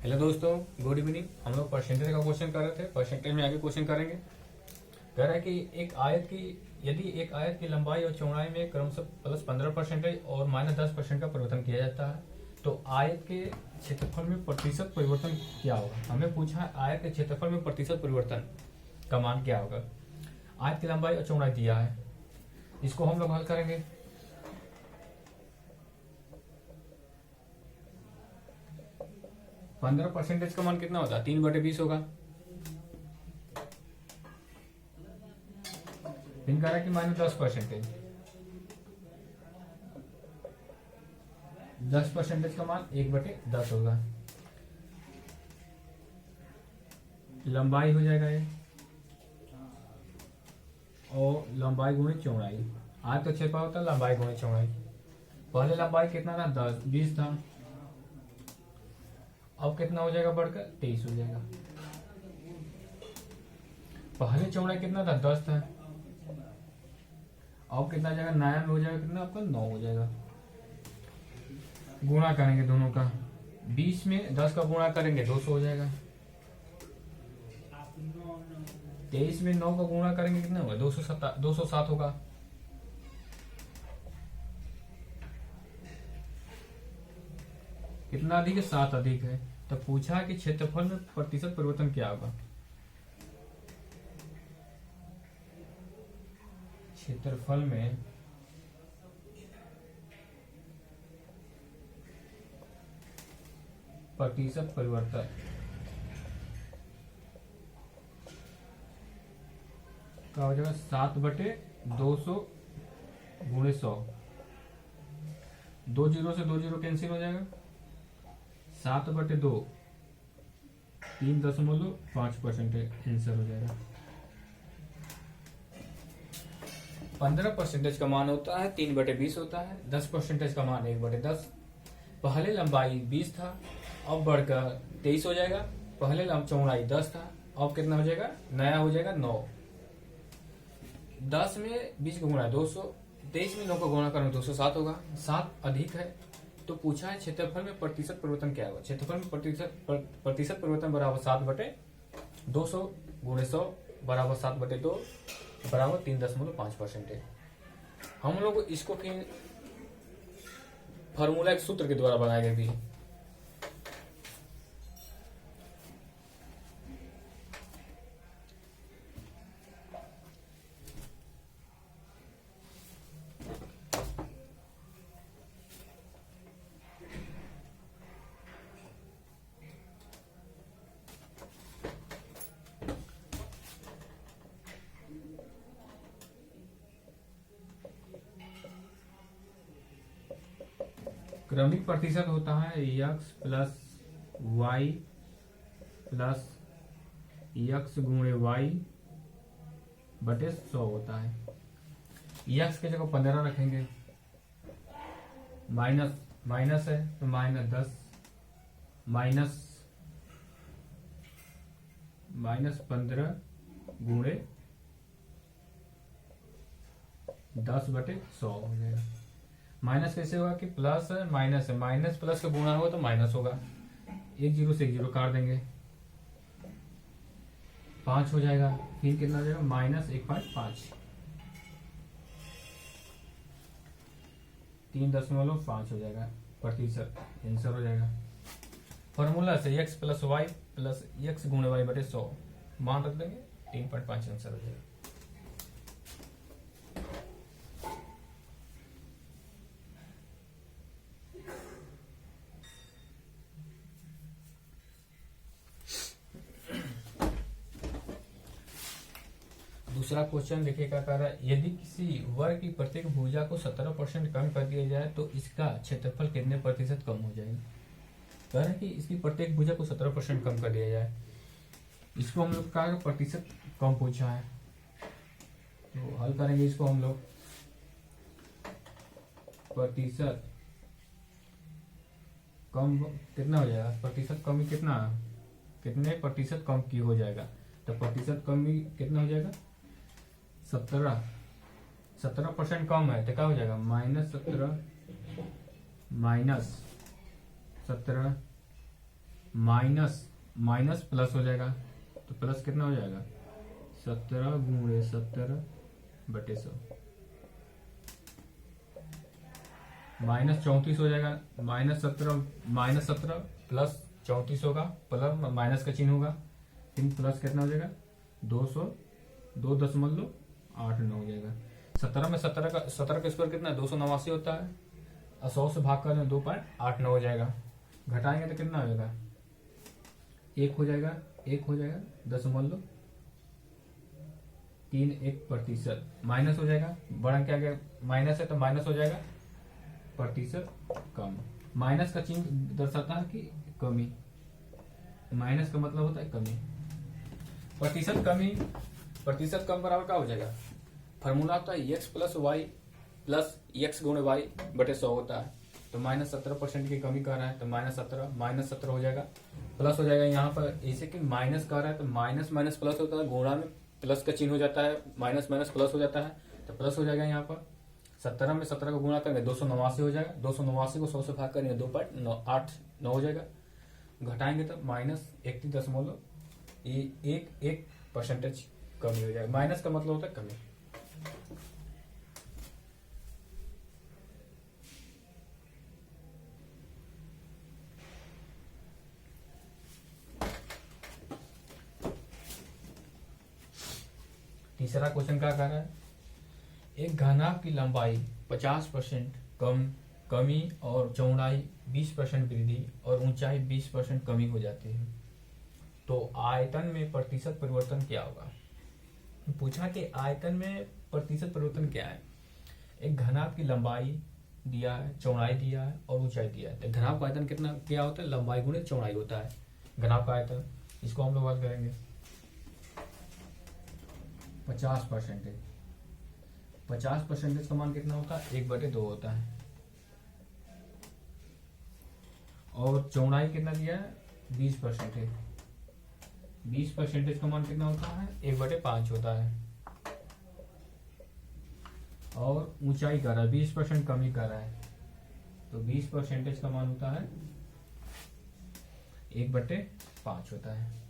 Hello दोस्तों, good evening. हम लोग परसेंटेज का क्वेश्चन कर रहे थे। परसेंटेज में आगे क्वेश्चन करेंगे। कह रहा है कि यदि एक आयत की लंबाई और चौड़ाई में क्रमशः +15% और -10% का परिवर्तन किया जाता है तो आयत के क्षेत्रफल में प्रतिशत परिवर्तन क्या होगा। हमें पूछा है आयत के क्षेत्रफल में प्रतिशत परिवर्तन का मान क्या होगा। आयत की लंबाई और चौड़ाई दिया है, इसको हम लोग हल करेंगे। पंद्रह परसेंटेज का मान कितना होता है? 3/20 होगा। फिर कह रहा है कि -10%। 10% का मान 1/10 होगा। लंबाई हो जाएगा ये, और लंबाई गुणे चौड़ाई। आज तो छेपा होता है लंबाई गुणे चौड़ाई। पहले लंबाई कितना था? 20 था। अब कितना हो जाएगा? बढ़कर 23 हो जाएगा। पहले चौड़ाई कितना था? 10 था। अब कितना हो जाएगा? नया में हो जाएगा कितना? आपका 9 हो जाएगा। गुणा करेंगे दोनों का। 20 में 10 का गुणा करेंगे 200 हो जाएगा। 23 में 9 का गुणा करेंगे कितना होगा? 207 होगा। कितना अधिक है? 7 अधिक है। तो पूछा कि क्षेत्रफल में प्रतिशत परिवर्तन क्या होगा। क्षेत्रफल में प्रतिशत परिवर्तन क्या हो जाएगा? 7/200 गुणे 100। 2 जीरो से 2 जीरो कैंसिल हो जाएगा। 7/2 3.5% आंसर हो जाएगा। 15% का मान होता है 3/20 होता है। 10% का मान 1/10। पहले लंबाई 20 था, अब बढ़कर 23 हो जाएगा। पहले चौड़ाई 10 था, अब कितना हो जाएगा? नया हो जाएगा 9। 10 में 20 का गुणा 200, 23 में 9 का गुणा करें 207 होगा। 7 अधिक है। तो पूछा है क्षेत्रफल में प्रतिशत परिवर्तन क्या होगा। क्षेत्रफल में प्रतिशत परिवर्तन बराबर 7/200 गुणे 100 बराबर 7/2 बराबर 3.5% है। हम लोग इसको फिर फार्मूला एक सूत्र के द्वारा बनाए गए भी। क्रमिक प्रतिशत होता है x plus Y plus x गुणे वाई बटे 100 होता है। x के जगह 15 रखेंगे। माइनस है तो -10 -15 गुणे 10/100 हो जाएगा। माइनस कैसे होगा कि प्लस है माइनस है, माइनस प्लस का गुणा होगा तो माइनस होगा। 1 जीरो से 1 जीरो काट देंगे, 5 हो जाएगा। फिर कितना हो जाएगा? -1.5। 3.5 हो जाएगा प्रतिशत आंसर हो जाएगा। फॉर्मूला से x plus Y plus x गुणे वाई बटे 100 मान रख देंगे, 3.5 आंसर हो जाएगा। दूसरा क्वेश्चन देखिए क्या कर रहा है। यदि किसी वर्ग की प्रत्येक भुजा को 17% कम कर दिया जाए तो इसका क्षेत्रफल कितने प्रतिशत कम हो जाएगा। कह रहा है कि इसकी प्रत्येक भुजा को 17% कम कर दिया जाए। इसको हम लोग का प्रतिशत कम पूछा है, तो हल करेंगे इसको हम लोग। प्रतिशत कम कितना हो जाएगा? प्रतिशत कमी कितने प्रतिशत कम की हो जाएगा। तो प्रतिशत कमी कितना हो जाएगा? 17% कम है तो क्या हो जाएगा? -17 माइनस माइनस प्लस हो जाएगा, तो प्लस कितना हो जाएगा 17 गुणे 17/100, माइनस 34 हो जाएगा। -17 प्लस 34 होगा, प्लस माइनस का चिन्ह होगा, फिर प्लस कितना हो जाएगा 202.89 हो जाएगा। 17 में 17 का स्क्वायर कितना है 289 होता है, और 100 से भाग कर 2.89 हो जाएगा। घटाएंगे तो कितना हो जाएगा 1 हो जाएगा, 1.31%। माइनस हो जाएगा, बड़ा क्या गया माइनस है तो माइनस हो जाएगा प्रतिशत कम। माइनस का चिन्ह दर्शाता है कि कमी, माइनस का मतलब होता है कमी। प्रतिशत कम बराबर क्या हो जाएगा, फॉर्मूला होता है x plus Y plus x गुणे वाई बटे 100 होता है। तो -17% की कमी कर रहा है, तो -17 हो जाएगा, प्लस हो जाएगा। यहाँ पर ऐसे कि माइनस कर रहा है तो माइनस माइनस प्लस होता है, गुणा में प्लस का चिन्ह हो जाता है, माइनस माइनस प्लस हो जाता है, तो प्लस हो जाएगा। यहाँ पर 17 में 17 को गुणा करेंगे 289 हो जाएगा, 289 को 100 से भाग करेंगे 2.89 हो जाएगा। घटाएंगे तो -31% कमी हो जाएगा। माइनस का मतलब होता है कमी। तीसरा क्वेश्चन क्या कह रहा है, एक घनाभ की लंबाई 50% कमी और चौड़ाई 20% वृद्धि और ऊंचाई 20% कमी हो जाती है, तो आयतन में प्रतिशत परिवर्तन क्या होगा। पूछा कि आयतन में प्रतिशत परिवर्तन क्या है। एक घनाभ की लंबाई दिया है, चौड़ाई दिया है और ऊंचाई दिया है, तो घनाभ का आयतन कितना क्या होता है, लंबाई गुणे चौड़ाई होता है घनाभ का आयतन। इसको हम लोग बात करेंगे 50% का मान कितना होता है 1/2 होता है, और चौड़ाई कितना दिया है 20%। 20% का मान कितना होता है 1/5 होता है, और ऊंचाई कर रहा है 20% कमी कर रहा है, तो 20% का मान होता है 1/5 होता है।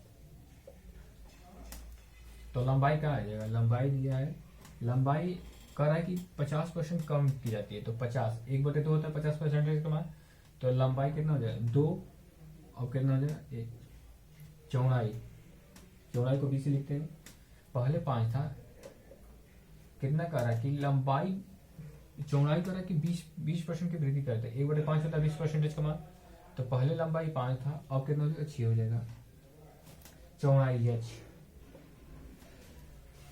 तो लंबाई क्या आ जाएगा, लंबाई दिया है, लंबाई कह रहा है कि 50% कम की जाती है, तो 50 1/2 होता है 50% का मान, तो लंबाई कितना हो जाएगा 2, और कितना हो जाएगा 1। चौड़ाई को 20 लिखते हैं, पहले 5 था, कितना कह रहा है कि लंबाई चौड़ाई कह रहा है कि 20% की वृद्धि करते हैं, 1/5 होता है 20% का मान, तो पहले लंबाई 5 था, अब कितना हो जाएगा 6 हो जाएगा। चौड़ाई h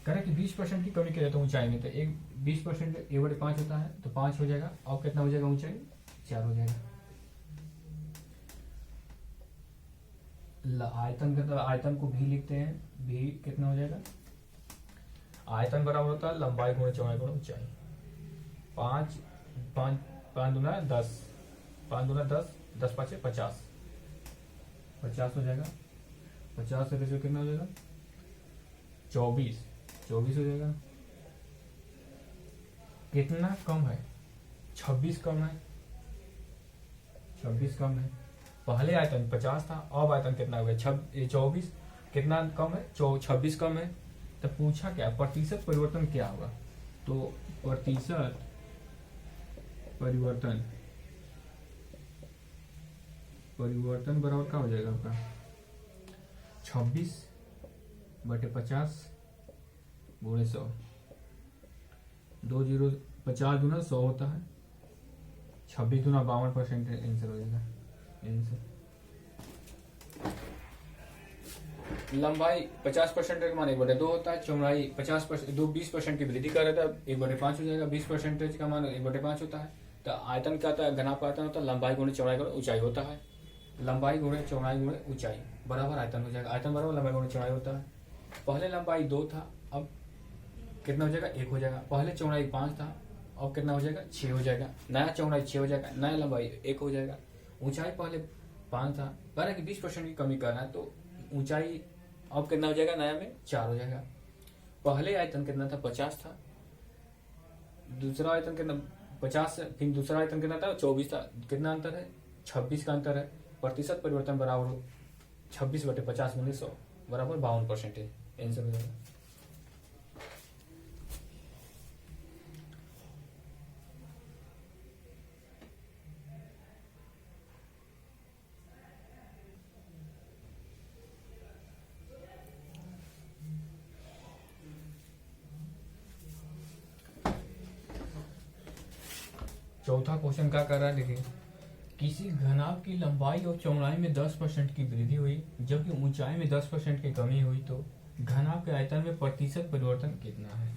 कह रहा है कि 20% की कमी की जाती है ऊंचाई में, तो 20% 1/5 होता है, तो 5 हो जाएगा। अब कितना हो जाएगा ऊंचाई 4 हो जाएगा। आयतन का आयतन को भी लिखते हैं, भी कितना हो जाएगा, आयतन बराबर होता है लंबाई गुणे चौड़ाई गुणे ऊंचाई। 5 दूना 10, 5 दूना 10, 10 5 50 हो जाएगा। 50 से रेशियो कितना हो जाएगा 24 हो जाएगा। कितना कम है 26 कम है, 26 कम है। पहले आयतन 50 था, अब आयतन कितना हो गया 24, कितना कम है 26 कम है। तो पूछा क्या प्रतिशत परिवर्तन क्या होगा, तो प्रतिशत परिवर्तन बराबर क्या हो जाएगा आपका 26/50 गुणे 100, 50 दूना 100 होता है, 26 दूना 52% आंसर हो जाएगा। लंबाई 50% का मान 1/2 होता है, चौड़ाई 20% की वृद्धि कर रहा था 1/5 हो जाएगा, 20% का मान 1/5 होता है। तो आयतन क्या होता है, घनाभ का आयतन होता है लंबाई गुणे चौड़ाई गुणे ऊंचाई होता है, लंबाई गुणे चौड़ाई गुणे ऊंचाई बराबर आयतन हो जाएगा। आयतन बराबर लंबाई गुणे चौड़ाई होता है। पहले लंबाई 2 था, अब कितना हो जाएगा 1 हो जाएगा। पहले चौड़ाई 5 था, अब कितना हो जाएगा 6 हो जाएगा। नया चौड़ाई 6 हो जाएगा, नया लंबाई 1 हो जाएगा। ऊंचाई पहले 5 था, कह रहा है कि 20% की कमी करना है, तो ऊंचाई अब कितना हो जाएगा नया में 4 हो जाएगा। पहले आयतन कितना था 50 था, दूसरा आयतन कितना 50, फिर दूसरा आयतन कितना था 24 था, कितना अंतर है 26 का अंतर है। प्रतिशत परिवर्तन बराबर 26/50 गुणे 100 बराबर 52% आंसर हो जाएगा। चौथा क्वेश्चन क्या कर रहा है देखिए, किसी घनाभ की लंबाई और चौड़ाई में 10% की वृद्धि हुई जबकि ऊंचाई में 10% की कमी हुई तो घनाभ के आयतन में प्रतिशत परिवर्तन कितना है।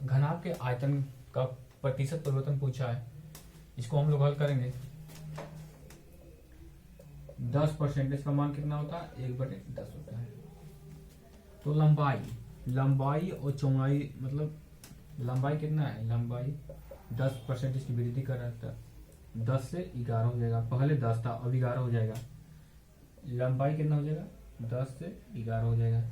घनाभ के आयतन का प्रतिशत परिवर्तन पूछा है, इसको हम लोग हल करेंगे। 10% का मान कितना होता है, 1/10 होता है। तो लंबाई और चौड़ाई मतलब लंबाई कितना है, लंबाई 10% इसकी वृद्धि कर रहा था, 10 से 11 हो जाएगा। पहले 10 था अब 11 हो जाएगा। लंबाई कितना हो जाएगा, 10 से 11 हो जाएगा।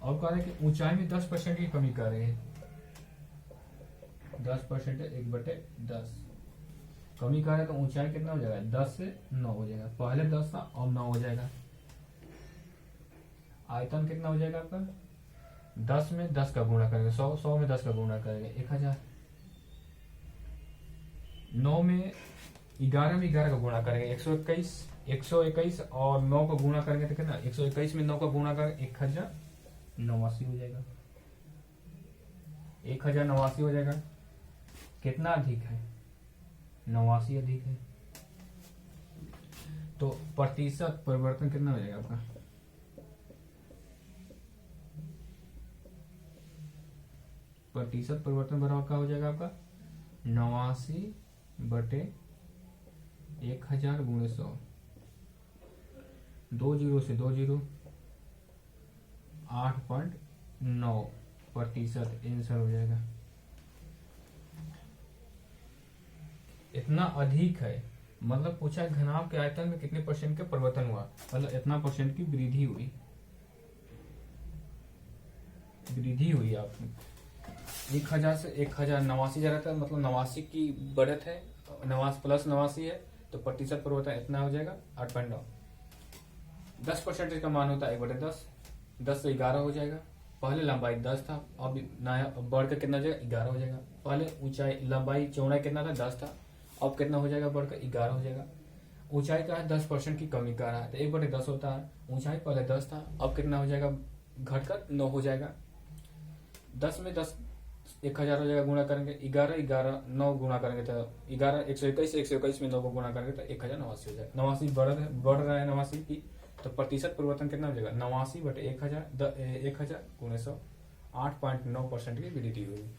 और कह रहे हैं कि ऊंचाई में 10% की कमी कर रहे हैं। 10% 1/10 कमी कर रहे हैं तो ऊंचाई कितना हो जाएगा, 10 से 9 हो जाएगा। पहले 10 था अब 9 हो जाएगा। आयतन कितना हो जाएगा आपका, 10 में 10 का गुणा करेंगे 100 में 10 का गुणा करेंगे 1000। 9 में 11 में 11 का गुणा करेंगे 121 और 9 का गुणा करेंगे तो कितना, 121 में 9 का गुणा करेंगे 1089 हो जाएगा। 1089 हो जाएगा। कितना अधिक है, 89 अधिक है। तो प्रतिशत परिवर्तन कितना हो जाएगा आपका, प्रतिशत परिवर्तन बराबर क्या हो जाएगा आपका, 89/1000 गुणे 100। 2 जीरो से 2 जीरो, 8.9% आंसर हो जाएगा। इतना अधिक है मतलब पूछा है घनाभ के आयतन में कितने परसेंट का परिवर्तन हुआ, मतलब इतना परसेंट की वृद्धि हुई आप 1000 से 1089 जा रहा था, मतलब 89 की बढ़त है, 89 प्लस 89 है तो प्रतिशत परिवर्तन इतना हो जाएगा 8.9। 10% का मान होता है 1/10, 10 से 11 हो जाएगा। पहले लंबाई 10 था अब नया बढ़कर कितना हो जाएगा, 11 हो जाएगा। पहले ऊंचाई लंबाई चौड़ाई कितना था, 10 था, अब कितना हो जाएगा, बढ़कर 11 हो जाएगा। ऊंचाई का है 10% की कमी कर रहा है तो 1/10 होता है। ऊंचाई पहले 10 था अब कितना हो जाएगा, घटकर 9 हो जाएगा। 10 में 10 1000 हो जाएगा, गुणा करेंगे 11 9 गुणा करेंगे तो 11 121 में 9 को गुणा करेंगे तो 1089 हो जाएगा। 89 बढ़ रहा है 89 की, तो प्रतिशत परिवर्तन कितना हो जाएगा, 89/1000 गुणे 100, 8.9% की वृद्धि हुई।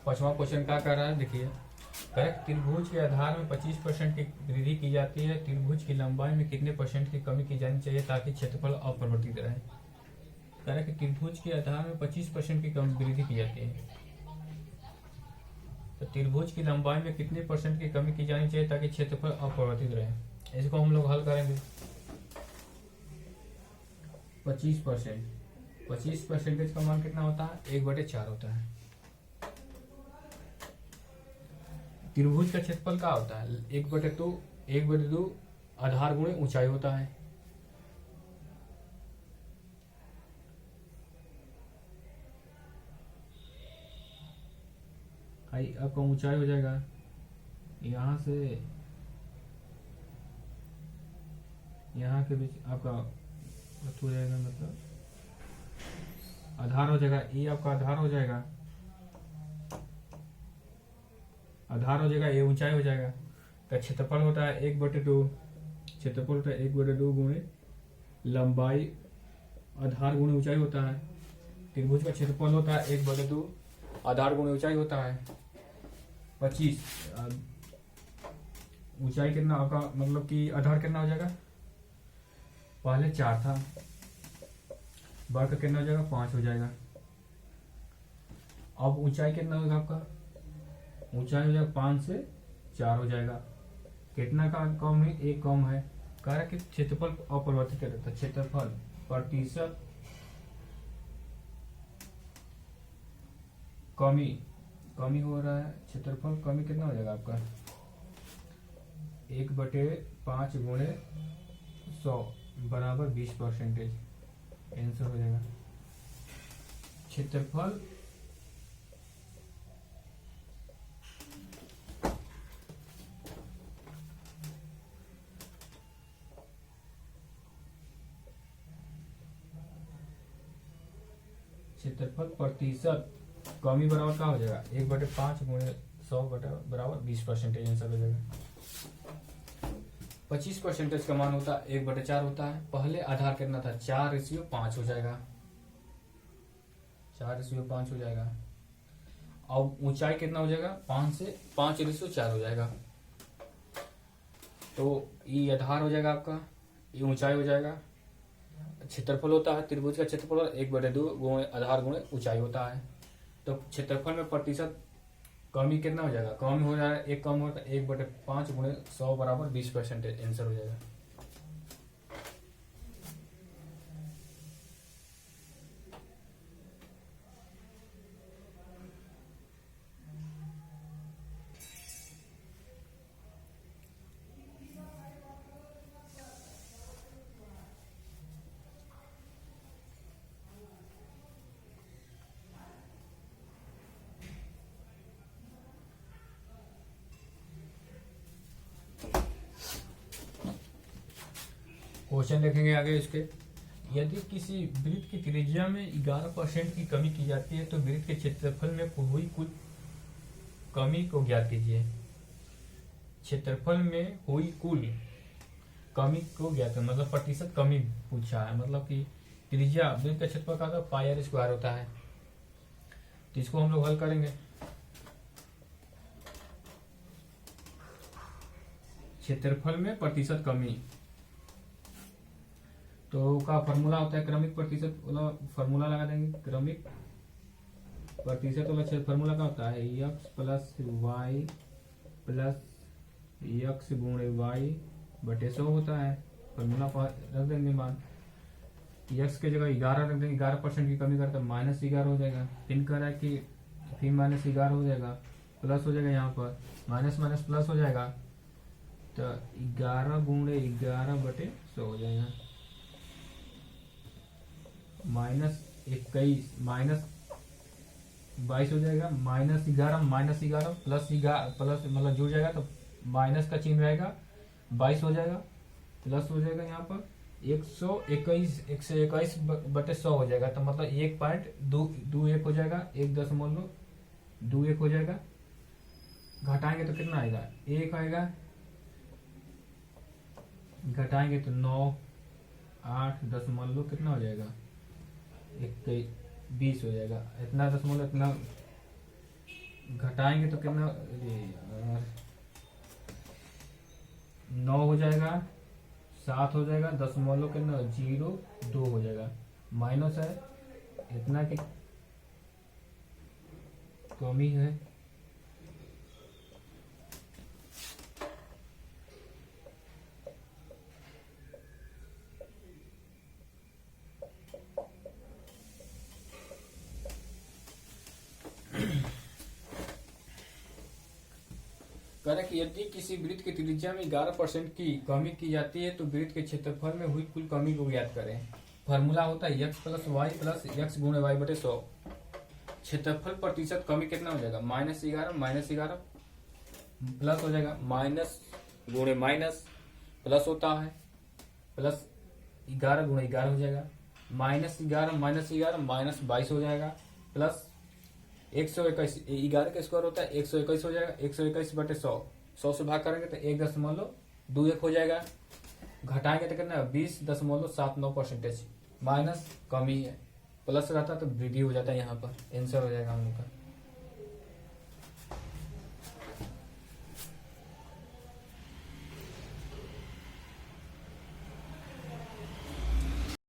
पांचवा क्वेश्चन क्या कर रहा है देखिए, करेक्ट त्रिभुज के आधार में 25% की वृद्धि की जाती है, त्रिभुज की लंबाई में कितने % की कमी की जानी चाहिए ताकि क्षेत्रफल अपरिवर्तित रहे। करेक्ट त्रिभुज के आधार में 25% की वृद्धि की जाती है, तो त्रिभुज की लंबाई में कितने % की कमी की जानी चाहिए ताकि क्षेत्रफल अपरिवर्तित रहे। इसको हम लोग हल करेंगे। 25% का मान कितना होता है, 1/4 होता है। त्रिभुज का क्षेत्रफल क्या होता है, 1/2 आधार गुणे ऊंचाई होता है। आपका ऊंचाई हो जाएगा यहां से यहाँ के बीच आपका हो जाएगा, मतलब आधार हो जाएगा, ये आपका आधार हो जाएगा, ये ऊंचाई हो जाएगा। का क्षेत्रफल होता है 1/2, क्षेत्रफल होता है 1/2 गुणे लंबाई आधार गुणे ऊंचाई होता है। त्रिभुज का क्षेत्रफल होता है 1/2 आधार गुणे ऊंचाई होता है 25। ऊंचाई कितना आपका, मतलब कि आधार कितना हो जाएगा, पहले 4 था बढ़कर कितना हो जाएगा 5 हो जाएगा। अब ऊंचाई कितना होगा आपका, ऊंचाई हो जाएगा 5 से 4 हो जाएगा। कितना का कम है, एक कम है। कह रहा है कि क्षेत्रफल अपरिवर्तित रहता है, क्षेत्रफल प्रतिशत कमी, कमी हो रहा है, क्षेत्रफल कमी कितना हो जाएगा आपका 1/5 गुणे 100 बराबर 20%। आंसर हो जाएगा क्षेत्रफल प्रतिशत कमी बराबर क्या हो जाएगा 1/5 गुणे 100 बराबर 20%। आंसर हो जाएगा। 25% का मान होता है 1/4 होता है। पहले आधार कितना था 4:5 हो जाएगा, 4:5 हो जाएगा। अब ऊंचाई कितना हो जाएगा 5 से 5:4 हो जाएगा। तो ये आधार हो जाएगा आपका, ये ऊंचाई हो जाएगा। क्षेत्रफल होता है त्रिभुज का क्षेत्रफल 1/2 गुणे आधार गुणे ऊंचाई होता है। तो क्षेत्रफल में प्रतिशत कमी कितना हो जाएगा, कम हो जाएगा, एक कम होता है 1/5 गुणे 100 बराबर 20%। आंसर हो जाएगा। क्वेश्चन देखेंगे आगे इसके। यदि किसी वृत्त की त्रिज्या में 11% की कमी की जाती है तो वृत्त के क्षेत्रफल में हुई कुल कमी को ज्ञात कीजिए। क्षेत्रफल में हुई कुल कमी को ज्ञात करें, मतलब प्रतिशत कमी पूछा है, मतलब कि त्रिज्या वृत्त का क्षेत्रफल का तो πr² होता है। तो इसको हम लोग हल करेंगे। क्षेत्रफल में प्रतिशत कमी तो का फॉर्मूला होता है क्रमिक प्रतिशत वाला, फॉर्मूला लगा देंगे। क्रमिक प्रतिशत वाला फॉर्मूला क्या होता है x plus Y plus x गुणे वाई बटे 100 होता है। फॉर्मूला रख देंगे मान, x के जगह 11 रख देंगे, 11% की कमी करता -11 हो जाएगा। फिर कह रहा है कि फिर -11 हो जाएगा, प्लस हो जाएगा, यहाँ पर माइनस माइनस प्लस हो जाएगा, तो 11 गुणे 11 बटे 100 हो जाएगा। -21 -22 हो जाएगा, -11 प्लस मतलब जुड़ जाएगा तो माइनस का चिन्ह रहेगा, 22 हो जाएगा, प्लस हो जाएगा यहाँ पर 121 बटे 100 हो जाएगा। तो मतलब 1.21 हो जाएगा, 1.21 हो जाएगा। घटाएंगे तो कितना आएगा 1 आएगा, घटाएंगे तो 9 8 दशमलव कितना हो जाएगा 20 हो जाएगा। इतना दशमलव इतना घटाएंगे तो कितना 9 हो जाएगा, 7 हो जाएगा, दशमलव कितना 0.2 हो जाएगा। माइनस है इतना की कमी है। कि यदि किसी वृत्त की त्रिज्या में 11% की कमी की जाती है तो वृत्त के क्षेत्रफल में हुई कुल कमी को ज्ञात करें। फॉर्मूला होता है x plus Y plus x गुणे वाई बटे 100। क्षेत्रफल प्रतिशत कमी कितना हो जाएगा -11 प्लस हो जाएगा, माइनस गुणे माइनस प्लस होता है, प्लस 11 गुणे 11 हो जाएगा, -11 -22 हो जाएगा, प्लस 121 11 का स्क्वायर होता है 121 हो जाएगा, 121 बटे 100 से भाग करेंगे तो 1.21 हो जाएगा। घटाएंगे तो कितना 20.79%। माइनस कमी है, प्लस रहता तो वृद्धि हो जाता है यहाँ पर। आंसर हो जाएगा हम लोग का।